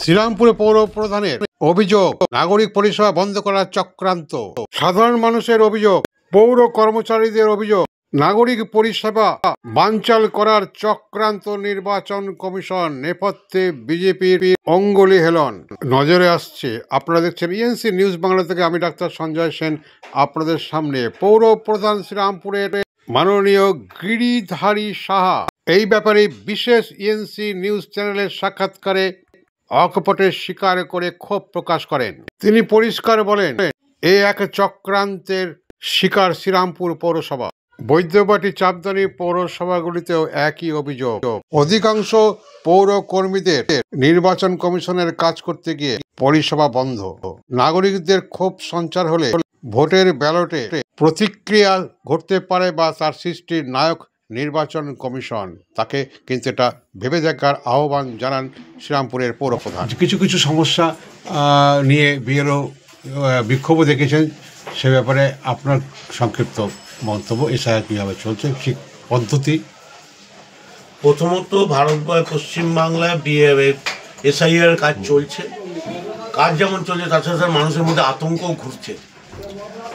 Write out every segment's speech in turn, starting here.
শ্রীরামপুরে পৌর প্রধানের অভিযোগ, নাগরিক পরিষেবা বন্ধ করার চক্রান্ত। সাধারণ মানুষের অভিযোগ, পৌর কর্মচারীদের অভিযোগ, নাগরিক পরিষেবা বানচাল করার চক্রান্ত। নির্বাচন কমিশন নেপথ্যে বিজেপির অঙ্গুলি হেলন। নজরে আসছে। আপনারা দেখছেন ইএনসি নিউজ বাংলা থেকে। আমি ডাক্তার সঞ্জয় সেন আপনাদের সামনে। পৌর প্রধান শ্রীরামপুরের মাননীয় গিরিধারী সাহা এই ব্যাপারে বিশেষ ইএনসি নিউজ চ্যানেলের সাক্ষাৎকারে অকপটে স্বীকার করে ক্ষোভ প্রকাশ করেন। তিনি পরিষ্কার বলেন, এ এক চক্রান্তের শিকার শ্রীরামপুর পৌরসভা। বৈদ্যবাটি, চাপদানি পৌরসভাগুলিতেও একই অভিযোগ। অধিকাংশ পৌর কর্মীদের নির্বাচন কমিশনের কাজ করতে গিয়ে পরিষেবা বন্ধ। নাগরিকদের ক্ষোভ সঞ্চার হলে ভোটের ব্যালটে প্রতিক্রিয়া ঘটতে পারে বা তার সৃষ্টির নায়ক নির্বাচন কমিশন। তাকে কিন্তু এটা ভেবে দেখার আহ্বান জানান শ্রীরামপুরের পৌর প্রধান। কিছু কিছু সমস্যা নিয়ে বিএলও বিক্ষোভ দেখেছেন, সে ব্যাপারে আপনার সংক্ষিপ্ত মন্তব্য। এসআইআর কীভাবে চলছে, ঠিক পদ্ধতি? প্রথমত ভারতবর্ষ পশ্চিমবাংলায় এসআইআর কাজ চলছে। কাজ যেমন চলছে তার সাথে মানুষের মধ্যে আতঙ্কও ঘুরছে।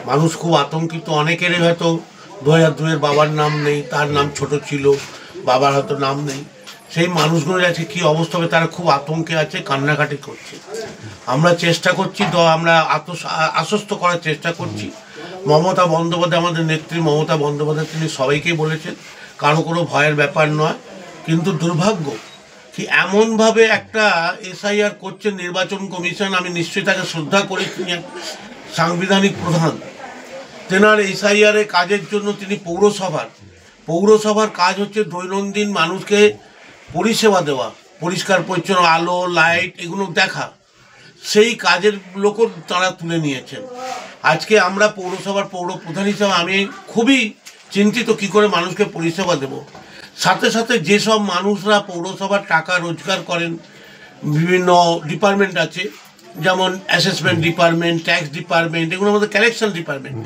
মানুষ খুব আতঙ্কিত। অনেকেরই হয়তো 2002-এর বাবার নাম নেই, তার নাম ছোট ছিল, বাবার হয়তো নাম নেই। সেই মানুষগুলোর আছে কী অবস্থা হবে, তারা খুব আতঙ্কে আছে, কান্নাকাটি করছে। আমরা চেষ্টা করছি, আমরা আশ্বস্ত করার চেষ্টা করছি। মমতা বন্দ্যোপাধ্যায়, আমাদের নেত্রী মমতা বন্দ্যোপাধ্যায়, তিনি সবাইকেই বলেছেন কারো কোনো ভয়ের ব্যাপার নয়। কিন্তু দুর্ভাগ্য কি এমনভাবে একটা এসআইআর করছে নির্বাচন কমিশন। আমি নিশ্চয়ই তাকে শ্রদ্ধা করি, তিনি সাংবিধানিক প্রধান। তেনার এসআইআরের কাজের জন্য তিনি পৌরসভার কাজ হচ্ছে দৈনন্দিন মানুষকে পরিষেবা দেওয়া, পরিষ্কার পরিচ্ছন্ন আলো লাইট এগুলো দেখা। সেই কাজের লোকও তারা তুলে নিয়েছেন। আজকে আমরা পৌরসভার পৌর প্রধান হিসাবে আমি খুবই চিন্তিত কী করে মানুষকে পরিষেবা দেব। সাথে সাথে যেসব মানুষরা পৌরসভার টাকা রোজগার করেন, বিভিন্ন ডিপার্টমেন্ট আছে, যেমন অ্যাসেসমেন্ট ডিপার্টমেন্ট, ট্যাক্স ডিপার্টমেন্ট, এগুলোর মধ্যে কালেকশন ডিপার্টমেন্ট,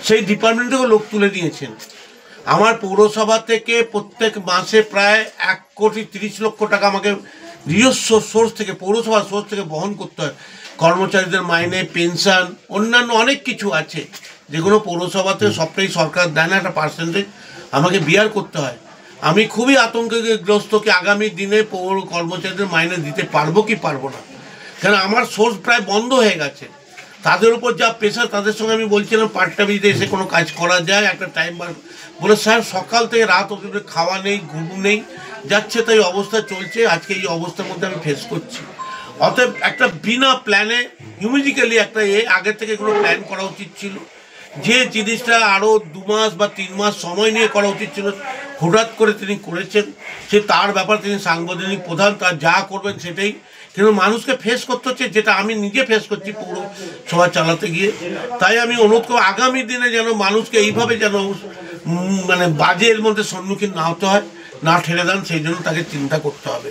সেই ডিপার্টমেন্ট থেকেও লোক তুলে নিয়েছেন। আমার পৌরসভা থেকে প্রত্যেক মাসে প্রায় 1,30,00,000 টাকা আমাকে নিজস্ব সোর্স থেকে, পৌরসভার সোর্স থেকে বহন করতে হয়। কর্মচারীদের মাইনে, পেনশন, অন্যান্য অনেক কিছু আছে যেগুলো পৌরসভাতে সবটাই সরকার দেয় না, একটা পার্সেন্টেজ আমাকে বিয়ার করতে হয়। আমি খুবই আতঙ্কগ্রস্ত কি আগামী দিনে পৌর কর্মচারীদের মাইনে দিতে পারবো কি পারবো না। কেন আমার সোর্স প্রায় বন্ধ হয়ে গেছে। তাদের উপর যা প্রেশার, তাদের সঙ্গে আমি বলছিলাম পার্টটা বিজে এসে কোনো কাজ করা যায়, একটা টাইম বার বলে স্যার সকাল থেকে রাত অবধি খাওয়া নেই, ঘুম নেই, যাচ্ছে তাই অবস্থা চলছে। আজকে এই অবস্থার মধ্যে আমি ফেস করছি। অতএব একটা বিনা প্ল্যানে হিউম্যানিক্যালি একটা আগের থেকে এগুলো প্ল্যান করা উচিত ছিল। যে জিনিসটা আরও 2 মাস বা 3 মাস সময় নিয়ে করা উচিত ছিল, হঠাৎ করে তিনি করেছেন। সে তার ব্যাপার, তিনি সাংবিধানিক প্রধান, তার যা করবেন সেটাই। কিন্তু মানুষকে ফেস করতে হচ্ছে, যেটা আমি নিজে ফেস করছি পৌরসভা চালাতে গিয়ে। তাই আমি অনুরোধ করব আগামী দিনে যেন মানুষকে এইভাবে যেন বাজের মধ্যে সম্মুখীন না হতে হয়, না ঠেলে দেন, সেই জন্য তাকে চিন্তা করতে হবে।